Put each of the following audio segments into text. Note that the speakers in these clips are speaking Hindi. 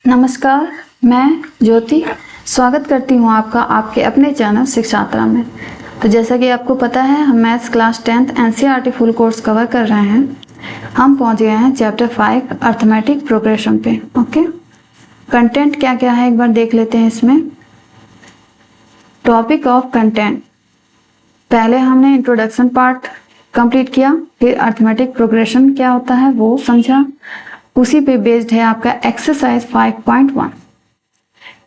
नमस्कार, मैं ज्योति स्वागत करती हूँ आपका आपके अपने चैनल शिक्षात्रा में। तो जैसा कि आपको पता है, हम maths class 10th NCERT full course cover कर रहे हैं। हम पहुँच गए हैं चैप्टर 5 अर्थमेटिक प्रोग्रेशन पे। ओके, कंटेंट क्या क्या है एक बार देख लेते हैं इसमें। टॉपिक ऑफ कंटेंट, पहले हमने इंट्रोडक्शन पार्ट कंप्लीट किया, फिर अर्थमेटिक प्रोग्रेशन क्या होता है वो समझा। उसी पे बेस्ड है आपका एक्सरसाइज 5.1।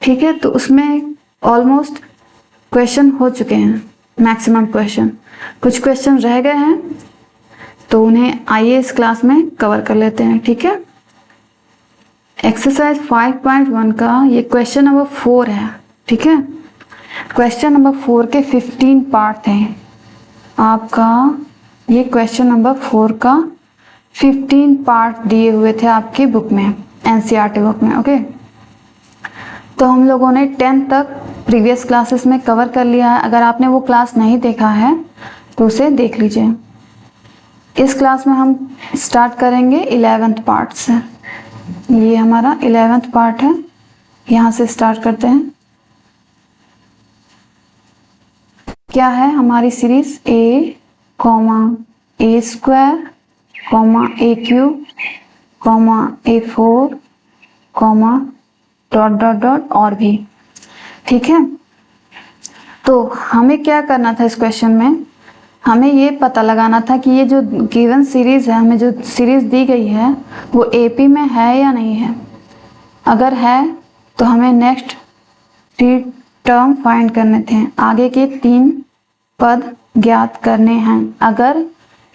ठीक है, तो उसमें ऑलमोस्ट क्वेश्चन हो चुके हैं, मैक्सिमम क्वेश्चन। कुछ क्वेश्चन रह गए हैं तो उन्हें आइए इस क्लास में कवर कर लेते हैं। ठीक है, एक्सरसाइज 5.1 का ये क्वेश्चन नंबर 4 है। ठीक है, क्वेश्चन नंबर 4 के 15 पार्ट हैं आपका। ये क्वेश्चन नंबर 4 का 15 पार्ट दिए हुए थे आपकी बुक में, एनसीईआरटी बुक में। ओके, तो हम लोगों ने 10 तक प्रीवियस क्लासेस में कवर कर लिया है। अगर आपने वो क्लास नहीं देखा है तो उसे देख लीजिए। इस क्लास में हम स्टार्ट करेंगे 11th पार्ट से। ये हमारा 11th पार्ट है, यहाँ से स्टार्ट करते हैं। क्या है हमारी series a, a square, a cube, a4, dot dot dot और भी। ठीक है, तो हमें क्या करना था इस क्वेश्चन में, हमें ये पता लगाना था कि ये जो गिवन सीरीज है, हमें जो सीरीज दी गई है वो एपी में है या नहीं है। अगर है तो हमें नेक्स्ट 3 टर्म फाइंड करने थे, आगे के 3 पद ज्ञात करने हैं। अगर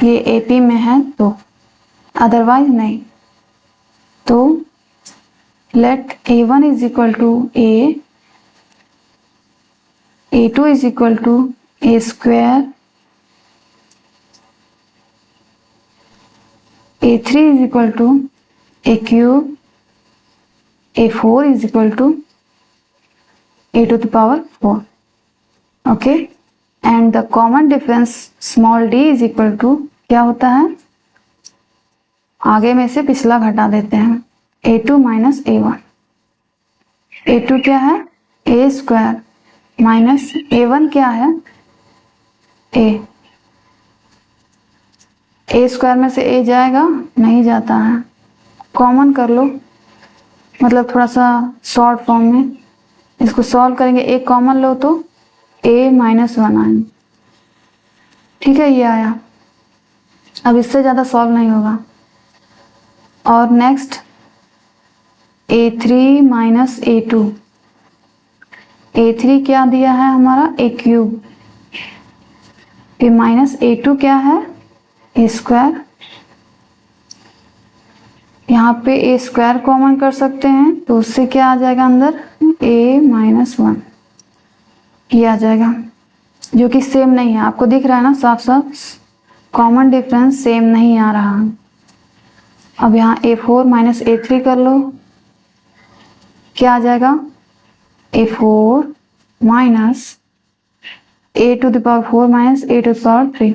ये एपी में है तो, अदरवाइज नहीं। तो let a1 is equal to a, a2 is equal to a square, a3 is equal to a cube, a4 is equal to a to the power 4. Okay, and the common difference small d is equal to क्या होता है, आगे में से पिछला घटा देते हैं, a2 माइनस a1। a2 क्या है, a स्क्वायर, माइनस a1 क्या है, a स्क्वायर में से a जाएगा, नहीं जाता है, कॉमन कर लो, मतलब थोड़ा सा शॉर्ट फॉर्म में इसको सॉल्व करेंगे। a कॉमन लो तो a माइनस 1 आए। ठीक है, ये आया। अब इससे ज़्यादा सॉल्व नहीं होगा। और next a3 minus a2, a3 क्या दिया है हमारा, a क्यूब, फिर माइनस a2 क्या है, a स्क्वायर। यहाँ पे a स्क्वायर कॉमन कर सकते हैं तो उससे क्या आ जाएगा अंदर, a माइनस 1, ये आ जाएगा, जो कि सेम नहीं है। आपको दिख रहा है ना साफ साफ, कॉमन डिफरेंस सेम नहीं आ रहा। अब यहाँ a4 माइनस a3 कर लो, क्या आ जाएगा, a4 minus a to the power 4 minus a to the power 3,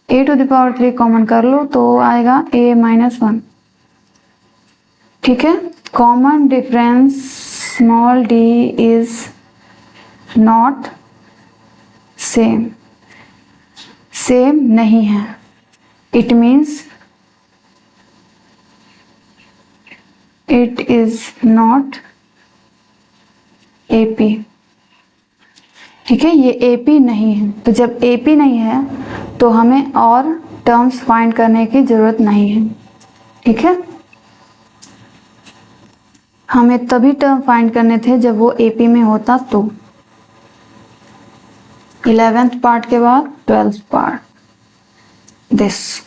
a to the power 3 common कर लो तो आएगा a माइनस 1। ठीक है, common difference small d is not same, same नहीं है। It means it is not AP. ठीक है, ये एपी नहीं है। तो जब एपी नहीं है तो हमें और टर्म्स फाइंड करने की जरूरत नहीं है। ठीक है, हमें तभी टर्म फाइंड करने थे जब वो एपी में होता तो। 11th पार्ट के बाद 12th part, this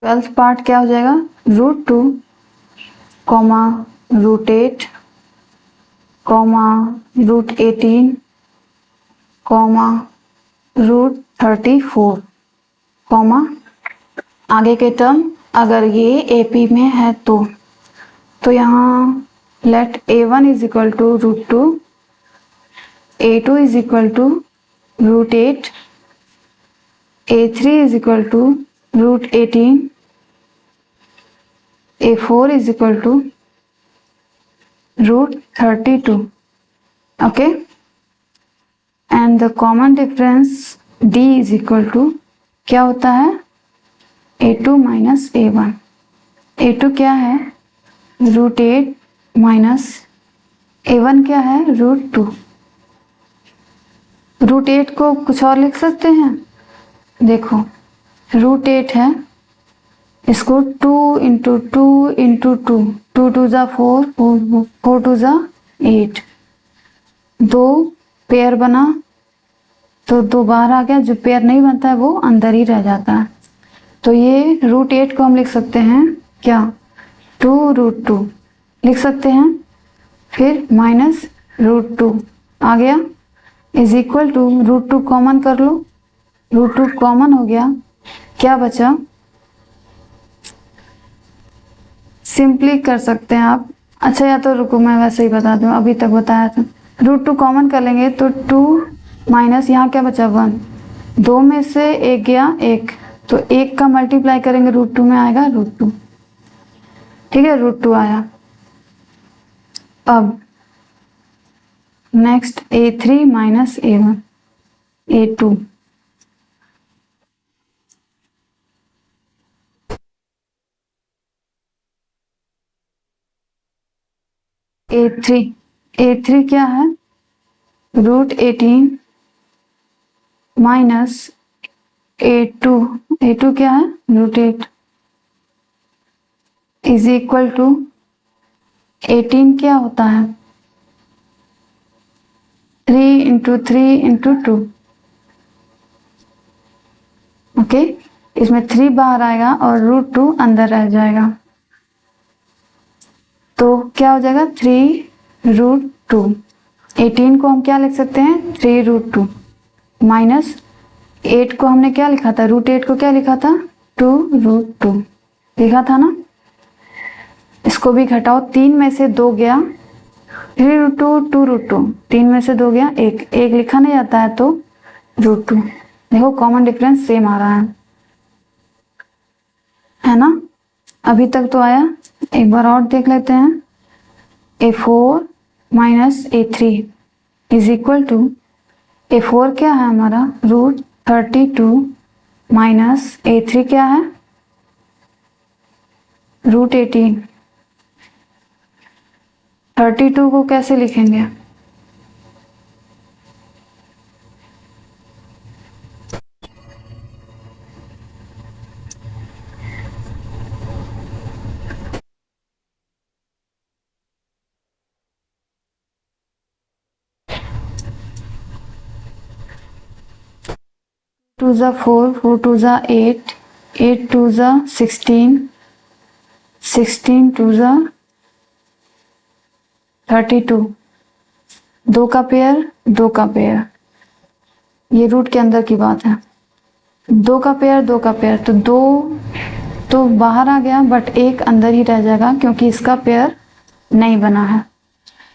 12th part क्या हो जाएगा, √2, √8, √18, √34, आगे के टर्म अगर ये एपी में है तो यहाँ let a1 is equal to √2, a2 is equal to √8, a3 is equal to √18, A4 is equal to root 32. Okay, and the common difference D is equal to क्या होता है A2 माइनस A1. A2 क्या है रूट 8 माइनस A1 क्या है रूट 2. रूट 8 को कुछ और लिख सकते हैं. देखो रूट 8 है, इसको 2 इंटू 2 इंटू 2, 2 टू ज़ा 4, 4 टू ज़ा 8, 2 पेयर बना तो 2 बाहर आ गया. जो पेयर नहीं बनता है वो अंदर ही रह जाता है. तो ये रूट 8 को हम लिख सकते हैं क्या 2 रूट 2 लिख सकते हैं. फिर माइनस रूट 2 आ गया is equal to root 2 common कर लो. रूट 2 कॉमन हो गया, क्या बचा सिंपली कर सकते हैं आप. अच्छा या तो रुको मैं वैसे ही बता दूं, अभी तक बताया था. रूट 2 कॉमन कर लेंगे तो 2 माइनस यहाँ क्या बचा 1, 2 में से 1 गया 1, तो 1 का मल्टीप्लाई करेंगे रूट 2 में आएगा रूट 2. ठीक है रूट 2 आया. अब next A3 minus A1 A2. A3 क्या है रूट 18 माइनस A2 क्या है रूट 8 इज इक्वल टू 18 क्या होता है 3 इंटू 3 इंटू 2. ओके, इसमें 3 बाहर आएगा और रूट 2 अंदर रह जाएगा. तो क्या हो जाएगा 3 रूट 2. 18 को हम क्या लिख सकते हैं 3 रूट 2 माइनस 8 को हमने क्या लिखा था रूट 8 को क्या लिखा था 2 रूट 2 लिखा था ना. इसको भी घटाओ, 3 में से 2 गया 3 रूट 2 2 रूट 2, 3 में से 2 गया 1, 1 लिखा नहीं जाता है तो रूट 2. देखो कॉमन डिफरेंस सेम आ रहा है ना. अभी तक तो आया, एक बार और देख लेते हैं. A4 minus A3 is equal to A4 क्या है हमारा रूट 32 माइनस A3 क्या है रूट 18. 32 को कैसे लिखेंगे 2 ज़ा 4, 4 2 ज़ा 8, 8 2 ज़ा 16, 16 2 ज़ा 32. 2 का पेयर 2 का पेयर, ये रूट के अंदर की बात है. 2 का पेयर 2 का पेयर, तो 2 तो बाहर आ गया बट 1 अंदर ही रह जाएगा क्योंकि इसका पेयर नहीं बना है.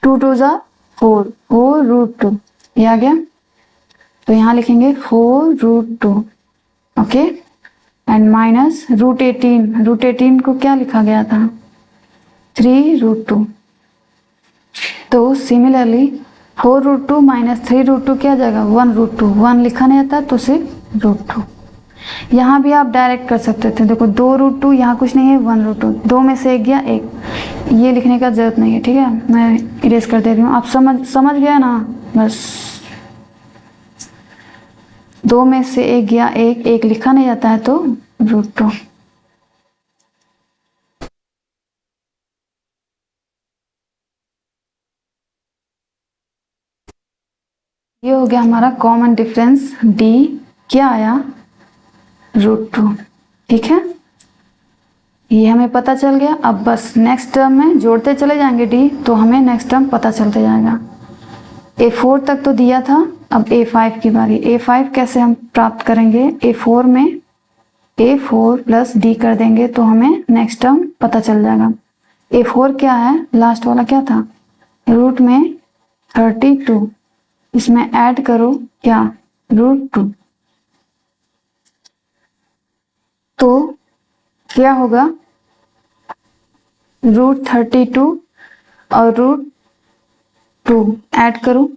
2 2 ज़ा 4, 4 रूट 2 ये आ गया. तो यहाँ लिखेंगे 4 root 2. Okay, and minus root 18. Root 18 को क्या लिखा गया था 3 रूट 2. तो सिमिलरली 4 रूट 2 माइनस 3 रूट 2 क्या आ जाएगा 1 रूट 2. 1 लिखा नहीं आता तो सिर्फ रूट 2. यहाँ भी आप डायरेक्ट कर सकते थे. देखो 2 रूट 2 यहाँ कुछ नहीं है 1 रूट 2, 2 में से 1 गया 1, ये लिखने का जरूरत नहीं है. ठीक है, मैं इरेज कर दे रही हूँ. आप समझ गया ना. बस 2 में से 1 गया 1, 1 लिखा नहीं जाता है तो रूट 2. ये हो गया हमारा कॉमन डिफरेंस D. क्या आया रूट 2. ठीक है, ये हमें पता चल गया. अब बस नेक्स्ट टर्म में जोड़ते चले जाएंगे D, तो हमें नेक्स्ट टर्म पता चलते जाएगा. A4 तक तो दिया था, अब A5 की बारी. A5 कैसे हम प्राप्त करेंगे A4 में A4 प्लस D कर देंगे तो हमें नेक्स्ट टर्म पता चल जाएगा. A4 क्या है लास्ट वाला क्या था रूट में 32, इसमें ऐड करो क्या रूट 2. तो क्या होगा √32 और √2 ऐड करो।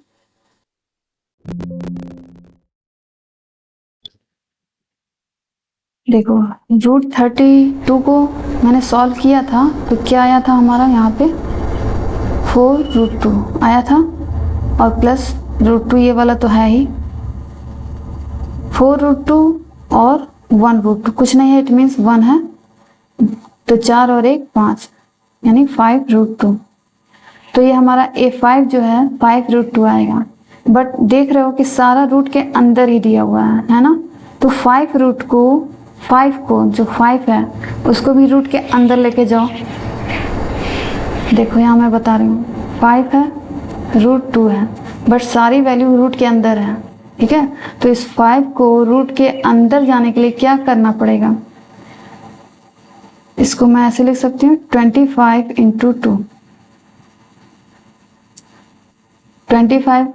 देखो √32 को मैंने सॉल्व किया था तो क्या आया था हमारा यहाँ पे 4√2 आया था और प्लस √2 ये वाला तो है ही 4√2 और 1√2 कुछ नहीं है, इट मीन्स 1 है तो 4 और 1 5 यानी 5√2। तो ये हमारा A5 जो है 5√2 आएगा। बट देख रहे हो कि सारा रूट के अंदर ही दिया हुआ है ना। तो 5 को जो 5 है उसको भी रूट के अंदर लेके जाओ। देखो यहाँ मैं बता रही हूँ 5 है √2 है बट सारी वैल्यू रूट के अंदर है। ठीक है, तो इस 5 को रूट के अंदर जाने के लिए क्या करना पड़ेगा, इसको मैं ऐसे लिख सकती हूँ 25 × 2। 25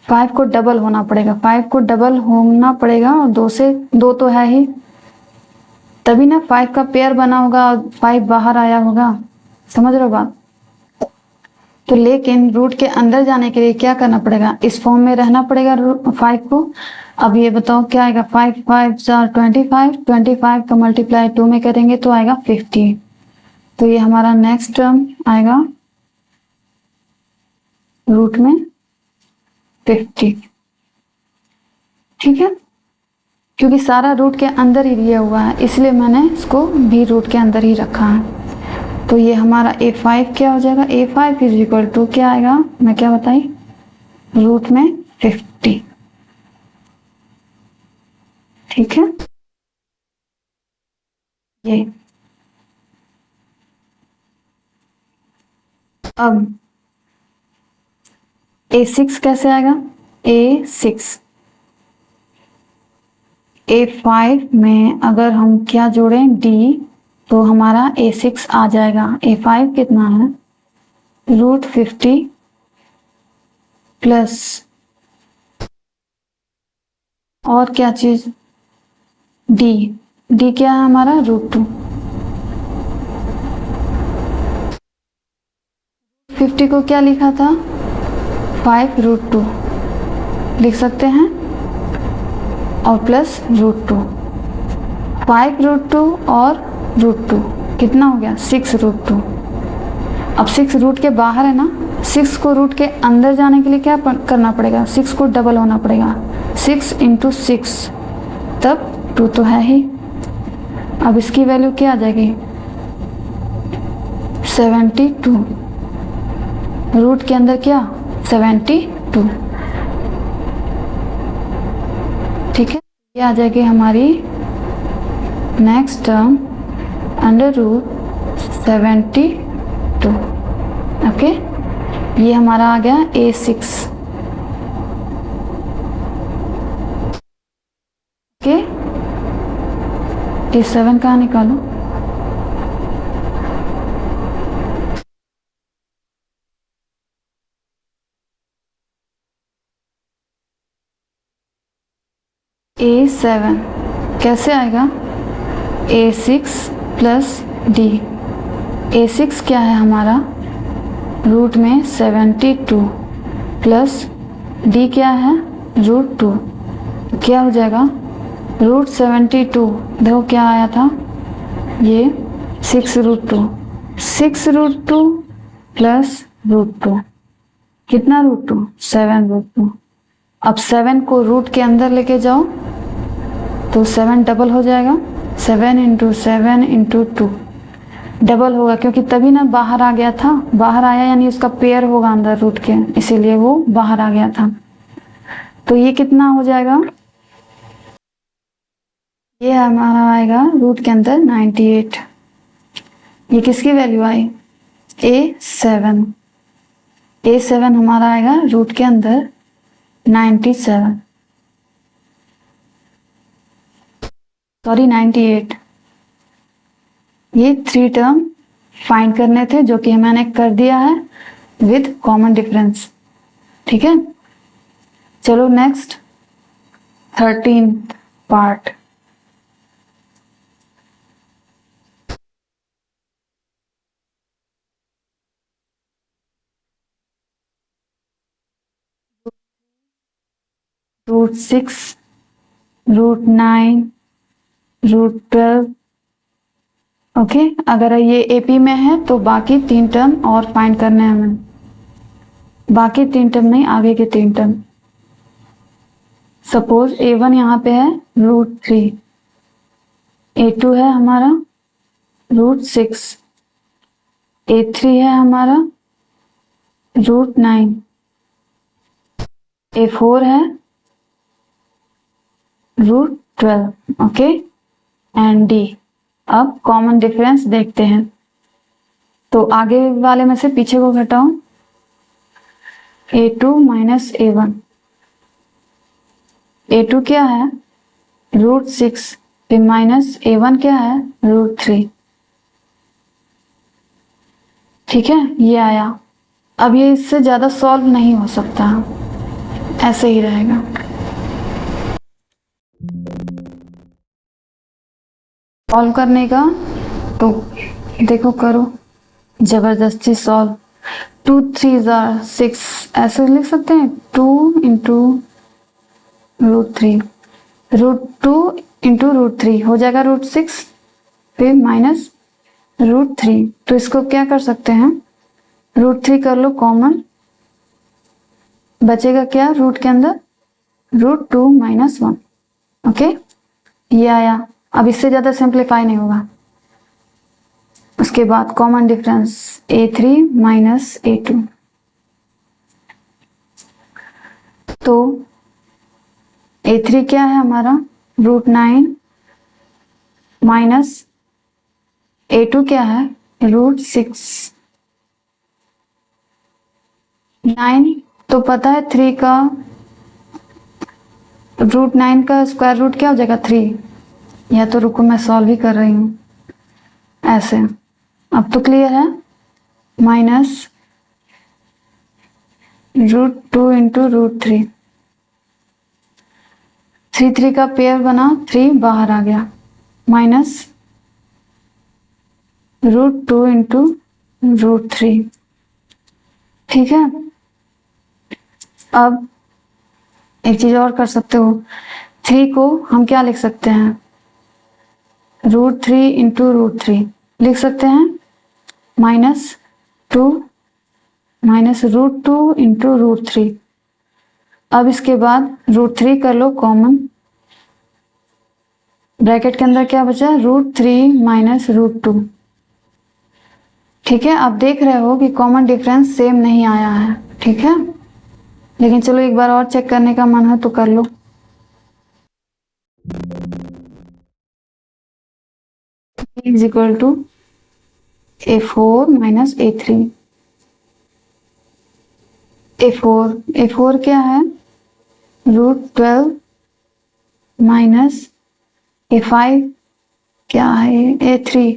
5 को डबल होना पड़ेगा, 5 को डबल होना पड़ेगा और 2 से 2 तो है ही, तभी ना 5 का पेयर बना होगा और 5 बाहर आया होगा। समझ रहे हो बात। तो लेकिन रूट के अंदर जाने के लिए क्या करना पड़ेगा, इस फॉर्म में रहना पड़ेगा 5 को। अब ये बताओ क्या आएगा, 5 5 25, 25 का मल्टीप्लाई 2 में करेंगे तो आएगा 50। तो ये हमारा नेक्स्ट टर्म आएगा रूट में 50। ठीक है, क्योंकि सारा रूट के अंदर ही दिया हुआ है इसलिए मैंने इसको भी रूट के अंदर ही रखा है। तो ये हमारा A5 क्या हो जाएगा, A5 = क्या आएगा, मैं क्या बताई, रूट में 50। ठीक है, ये अब A6 कैसे आएगा, A5 में अगर हम क्या जोड़ें D तो हमारा A6 आ जाएगा। A5 कितना है, √50 प्लस और क्या चीज D क्या है हमारा √2। 50 को क्या लिखा था, 5√2 लिख सकते हैं और प्लस √2। 5√2 और √2 कितना हो गया, 6√2। अब 6 रूट के बाहर है ना, 6 को रूट के अंदर जाने के लिए क्या करना पड़ेगा, 6 को डबल होना पड़ेगा, 6 × 6 तब 2 तो है ही। अब इसकी वैल्यू क्या आ जाएगी, 72। रूट के अंदर क्या, 72। ठीक है, ये आ जाएगी हमारी नेक्स्ट टर्म √72। ओके, ये हमारा आ गया A6। ओके, A7 कहाँ निकालो, A7 कैसे आएगा, A6 प्लस D। A6 क्या है हमारा, रूट में 72 प्लस D क्या है, √2। क्या हो जाएगा, √72। देखो क्या आया था, ये 6√2, 6√2 प्लस √2 कितना, √2 7√2। अब 7 को रूट के अंदर लेके जाओ तो 7 डबल हो जाएगा, 7 × 7 × 2 डबल होगा क्योंकि तभी ना बाहर आ गया था, बाहर आया यानी उसका पेयर होगा अंदर रूट के, इसीलिए वो बाहर आ गया था। तो ये कितना हो जाएगा, ये हमारा आएगा रूट के अंदर 98। ये किसकी वैल्यू आई, A7। A7 हमारा आएगा रूट के अंदर 97, सॉरी 98। ये 3 टर्म फाइंड करने थे जो कि मैंने कर दिया है विद कॉमन डिफरेंस। ठीक है, चलो नेक्स्ट 13th पार्ट। √6, √9, √12। ओके, अगर ये एपी में है तो बाकी 3 टर्म और फाइंड करने हैं हमें। बाकी 3 टर्म नहीं, आगे के 3 टर्म। सपोज A1 यहाँ पे है √3, A2 है हमारा √6, A3 है हमारा √9, A4 है √12। Okay, and D। अब कॉमन डिफरेंस देखते हैं। तो आगे वाले में से पीछे को घटाओ, A2 माइनस A1। A2 क्या है √6, फिर माइनस A1 क्या है √3। ठीक है, ये आया। अब ये इससे ज्यादा सॉल्व नहीं हो सकता, ऐसे ही रहेगा। सॉल्व करने का तो देखो, करो जबरदस्ती सॉल्व। 2 3 6 ऐसे लिख सकते हैं, 2 इंटू √3, √2 इंटू √3 हो जाएगा √6, फिर माइनस √3। तो इसको क्या कर सकते हैं, √3 कर लो कॉमन, बचेगा क्या रूट के अंदर √2 माइनस 1। ओके, ये आया। अब इससे ज्यादा सिंप्लीफाई नहीं होगा। उसके बाद common difference A3 minus A2, तो A3 क्या है हमारा √9 माइनस A2 क्या है √6। 9 तो पता है 3 का √9 का स्क्वायर रूट क्या हो जाएगा 3। या तो रुको, मैं सॉल्व ही कर रही हूँ ऐसे। अब तो क्लियर है, माइनस √2 इंटू √3, 3 3 का पेयर बना, 3 बाहर आ गया, माइनस √2 इंटू √3। ठीक है, अब एक चीज और कर सकते हो, 3 को हम क्या लिख सकते हैं, √3 इंटू √3 लिख सकते हैं, -2 माइनस √2 इंटू √3। अब इसके बाद √3 कर लो कॉमन, ब्रैकेट के अंदर क्या बचा √3 माइनस √2। ठीक है, आप देख रहे हो कि कॉमन डिफरेंस सेम नहीं आया है। ठीक है, लेकिन चलो एक बार और चेक करने का मन है तो कर लो। Is equal to A4 minus A3। A4 क्या है √12 माइनस A5 क्या है A3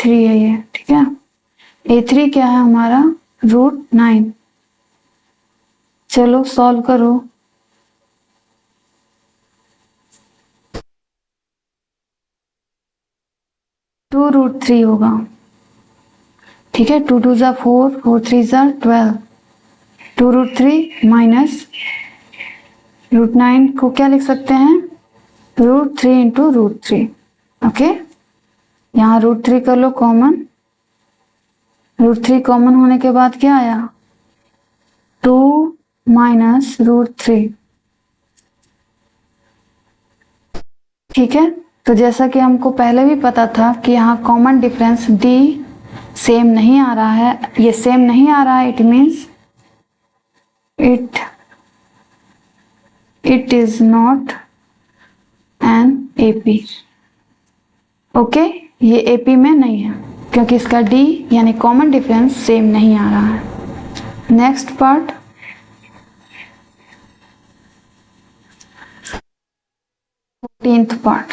है ये। ठीक है, A3 क्या है हमारा √9। चलो सॉल्व करो। टू √3 होगा। ठीक है, 2 2 ज़ा 4, 4 3 ज़ा 12, 2 √3 माइनस √9 को क्या लिख सकते हैं √3 इंटू √3। ओके, यहाँ √3 कर लो कॉमन, √3 कॉमन होने के बाद क्या आया 2 माइनस √3। ठीक है, तो जैसा कि हमको पहले भी पता था कि यहाँ कॉमन डिफरेंस D सेम नहीं आ रहा है, ये सेम नहीं आ रहा है, it means it is not an AP। Okay, ये AP में नहीं है क्योंकि इसका D यानी कॉमन डिफरेंस सेम नहीं आ रहा है। Next part, 14th part.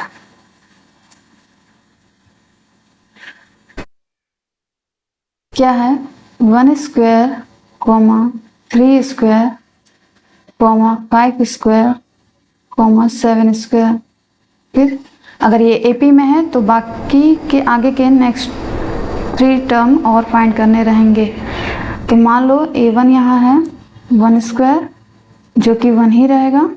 क्या है 1 स्क्वायर, 3 स्क्वायर, 5 स्क्वायर, 7 स्क्वायर। फिर अगर ये AP में है तो बाकी के आगे के नेक्स्ट 3 टर्म और फाइंड करने रहेंगे। तो मान लो A1 यहाँ है 1 स्क्वायर जो कि 1 ही रहेगा,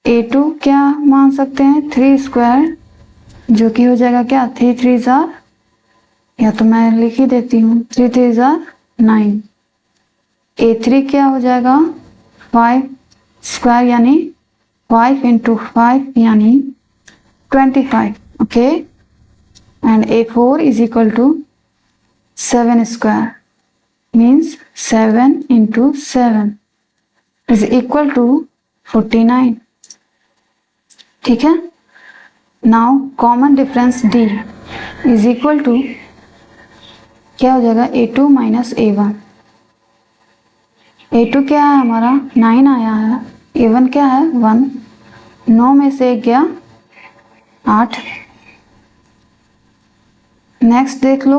A2 क्या मान सकते हैं 3 स्क्वायर, जो कि हो जाएगा क्या 3 3 जार, या तो मैं लिख ही देती हूँ 3 3 जार 9। A3 क्या हो जाएगा 5 स्क्वायर यानी 5 इंटू 5 यानी 25, okay. And A4 is equal to 7 square means 7 into 7 is equal to 49, ठीक है। Now common difference D is equal to क्या हो जाएगा A2 माइनस A1। A2 क्या है हमारा 9 आया है, A1 क्या है 1, 9 में से 1 गया 8। नेक्स्ट देख लो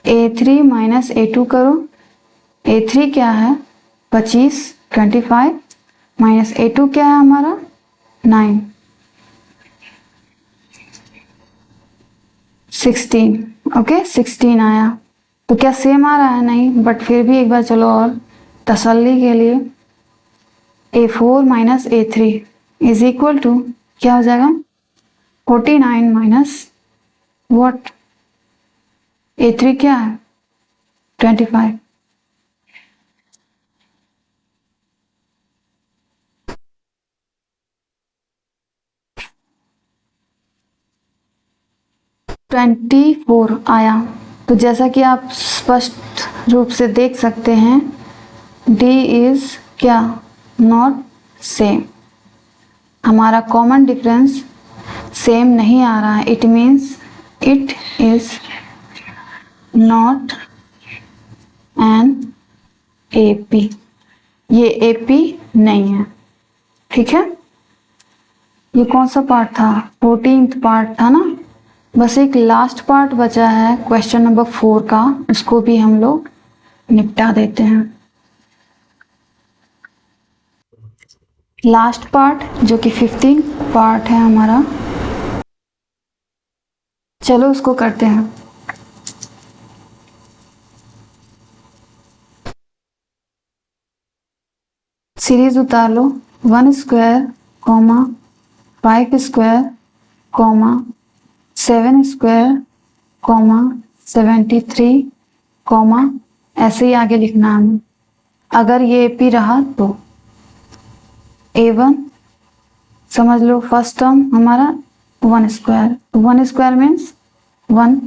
A3 माइनस A2 करो, A3 क्या है 25 25 माइनस A2 क्या है हमारा 9 16, ओके 16 आया। तो क्या सेम आ रहा है, नहीं, बट फिर भी एक बार चलो और तसल्ली के लिए A4 minus A3 is equal to क्या हो जाएगा 49 माइनस व्हाट A3 क्या है 25। $24 आया। तो जैसा कि आप स्पष्ट रूप से देख सकते हैं D इज क्या नॉट सेम, हमारा कॉमन डिफरेंस सेम नहीं आ रहा है, it means it is not an AP, ये AP नहीं है, ठीक है। ये कौन सा पार्ट था 14th पार्ट था ना, बस एक लास्ट पार्ट बचा है क्वेश्चन नंबर 4 का, उसको भी हम लोग निपटा देते हैं। लास्ट पार्ट जो कि 15th पार्ट है हमारा, चलो उसको करते हैं। सीरीज उतार लो 1 square comma 5 square comma 7 square comma 73 comma ऐसे ही आगे लिखना है हमें। अगर ये AP रहा तो A1 समझ लो फर्स्ट टर्म हमारा 1 स्क्वायर, 1 स्क्वायर मीन्स 1।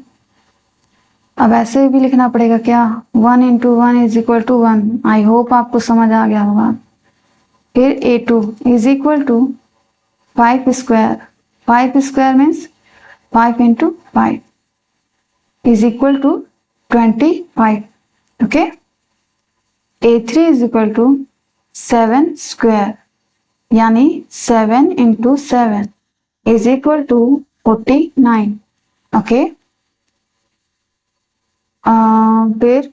अब ऐसे भी लिखना पड़ेगा क्या 1 into 1 is equal to 1। I hope आपको समझ आ गया होगा। फिर A2 is equal to 5 square, 5 square means 5 into 5 is equal to 25, okay. A3 is equal to 7 square यानी 7 into 7 is equal to 49, okay. फिर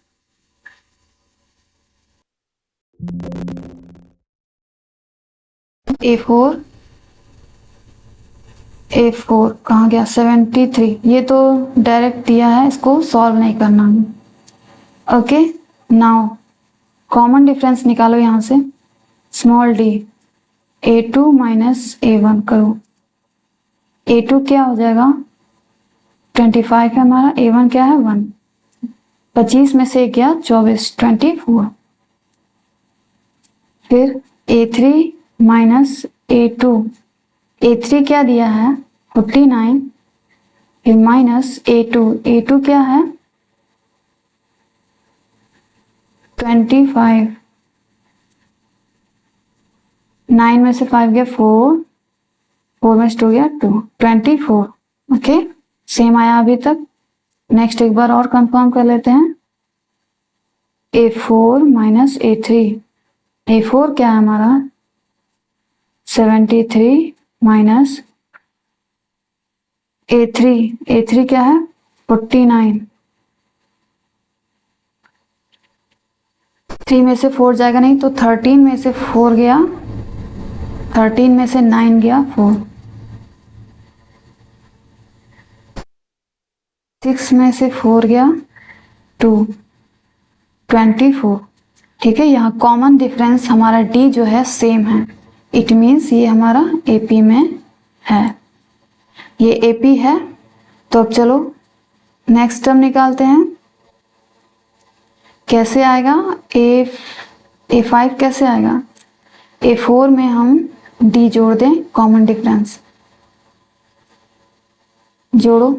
A4 कहाँ गया 73, ये तो डायरेक्ट दिया है, इसको सॉल्व नहीं करना है, ओके। नाउ कॉमन डिफरेंस निकालो यहाँ से small d, A2 minus A1 करो। A2 क्या हो जाएगा 25 है हमारा, A1 क्या है 1, 25 में से गया 24 24। फिर A3 माइनस A2, A3 क्या दिया है 49, फिर माइनस A2, A2 क्या है 25, 9 में से 5 गया 4, 4 में से 2 गया 2, 24, ओके। सेम आया अभी तक। नेक्स्ट एक बार और कंफर्म कर लेते हैं A4 माइनस A3, A4 क्या है हमारा 73 माइनस A3, A3 क्या है 49, 3 में से 4 जाएगा नहीं तो 13 में से 4 गया, 13 में से 9 गया 4, 6 में से 4 गया 2, 24, ठीक है। यहाँ कॉमन डिफरेंस हमारा D जो है सेम है, इट मीन्स ये हमारा AP में है, ये AP है। तो अब चलो नेक्स्ट टर्म निकालते हैं। कैसे आएगा A5 कैसे आएगा? A4 में हम D जोड़ दें, कॉमन डिफरेंस जोड़ो।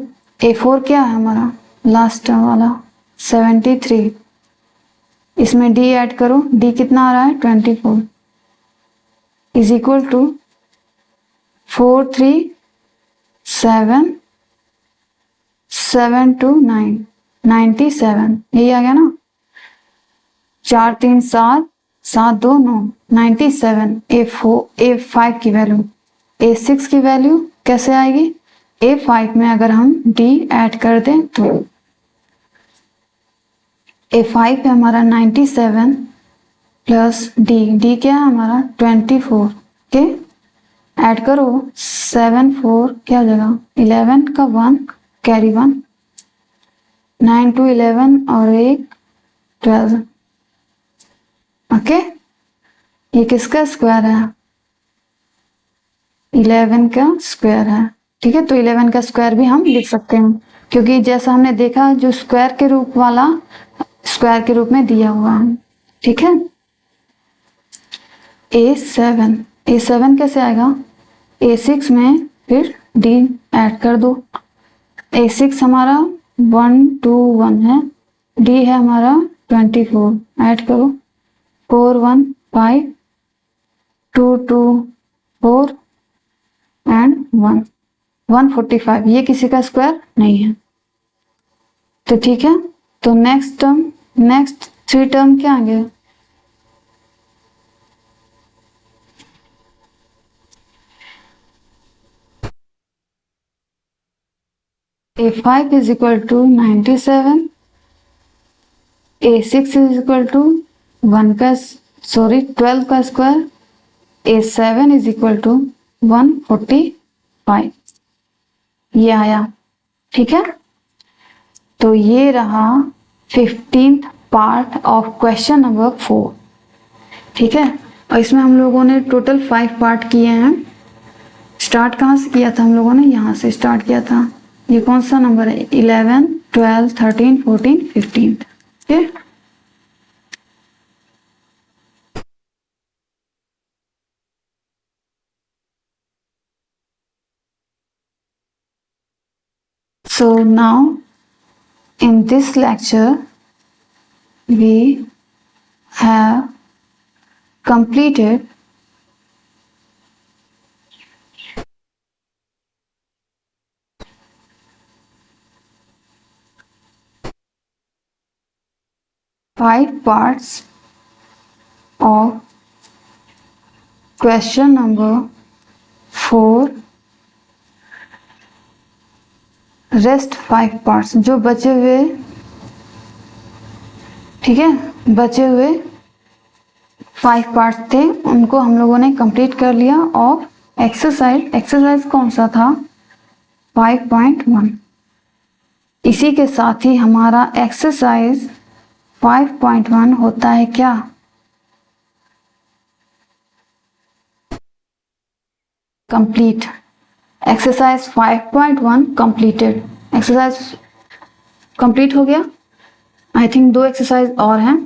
A4 क्या है हमारा लास्ट टर्म वाला 73, इसमें D ऐड करो, D कितना आ रहा है 24 इज इक्वल टू 4 3 7 7 2 9 97, यही आ गया ना। 4 3 7 7 2 9 97। A5 की वैल्यू, A6 की वैल्यू कैसे आएगी? A5 में अगर हम D ऐड कर दें तो A5 है हमारा 97 प्लस D क्या है हमारा 24 के ऐड करो 7 4 क्या हो जाएगा 11 का 1 कैरी 1 9 2 11 और 1 12। ओके, ये किसका स्क्वायर है? 11 का स्क्वायर है। ठीक है, तो 11 का स्क्वायर भी हम लिख सकते हैं, क्योंकि जैसा हमने देखा जो स्क्वायर के रूप वाला स्क्वायर के रूप में दिया हुआ है। ठीक है, A7 कैसे आएगा? A6 में फिर D ऐड कर दो। A6 हमारा 1 2 1 है, D है हमारा 24 ऐड करो 4 1 5 2 2 4 एंड 1 145। ये किसी का स्क्वायर नहीं है। तो ठीक है, तो नेक्स्ट 3 टर्म क्या आएंगे? A5 is equal to 97, A6 is equal to 12 का square, A7 is equal to 145, ये आया। ठीक है, तो ये रहा 15th part of question number 4। ठीक है, और इसमें हम लोगों ने टोटल 5 पार्ट किए हैं। स्टार्ट कहाँ से किया था हम लोगों ने? यहाँ से स्टार्ट किया था। ये कौन सा नंबर है? 11 12 13 14 15। ठीक है, so now in this lecture we have completed five parts of question number 4। Rest 5 parts जो बचे हुए, ठीक है, बचे हुए 5 पार्ट्स थे उनको हम लोगों ने कंप्लीट कर लिया। और एक्सरसाइज कौन सा था? 5.1। इसी के साथ ही हमारा एक्सरसाइज 5.1 होता है क्या? Complete. Exercise 5.1 completed. Exercise complete हो गया। आई थिंक 2 एक्सरसाइज और हैं,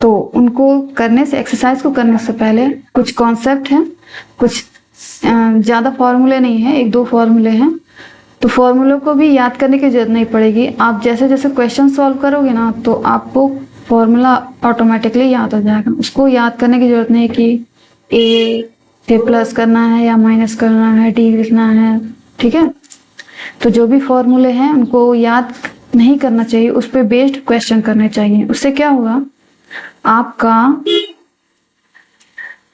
तो उनको करने से, एक्सरसाइज को करने से पहले कुछ कॉन्सेप्ट हैं, कुछ ज़्यादा फॉर्मूले नहीं है, 1-2 फॉर्मूले हैं। तो फॉर्मूलों को भी याद करने की जरूरत नहीं पड़ेगी। आप जैसे जैसे क्वेश्चन सॉल्व करोगे ना तो आपको फॉर्मूला ऑटोमेटिकली याद हो जाएगा। उसको याद करने की जरूरत नहीं कि ए से प्लस करना है या माइनस करना है, डी लिखना है। ठीक है, तो जो भी फॉर्मूले हैं उनको याद नहीं करना चाहिए, उस पर बेस्ड क्वेश्चन करने चाहिए। उससे क्या होगा, आपका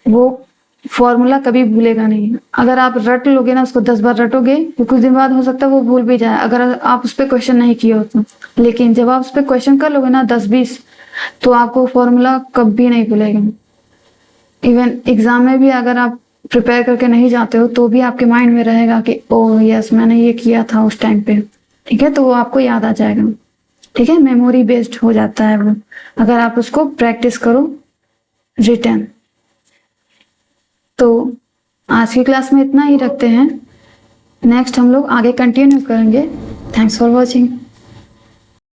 वो फॉर्मूला कभी भूलेगा नहीं। अगर आप रट लोगे ना उसको 10 बार रटोगे तो कुछ दिन बाद हो सकता है वो भूल भी जाए, अगर आप उस पर क्वेश्चन नहीं किए हो तो। लेकिन जब आप उस पर क्वेश्चन कर लोगे ना 10-20, तो आपको फॉर्मूला कभी नहीं भूलेगा। इवन एग्जाम में भी अगर आप प्रिपेयर करके नहीं जाते हो तो भी आपके माइंड में रहेगा कि ओह यस मैंने ये किया था उस टाइम पे। ठीक है, तो वो आपको याद आ जाएगा। ठीक है, मेमोरी बेस्ड हो जाता है वो, अगर आप उसको प्रैक्टिस करो रिटर्न। तो आज की क्लास में इतना ही रखते हैं। नेक्स्ट हम लोग आगे कंटिन्यू करेंगे। Thanks for watching.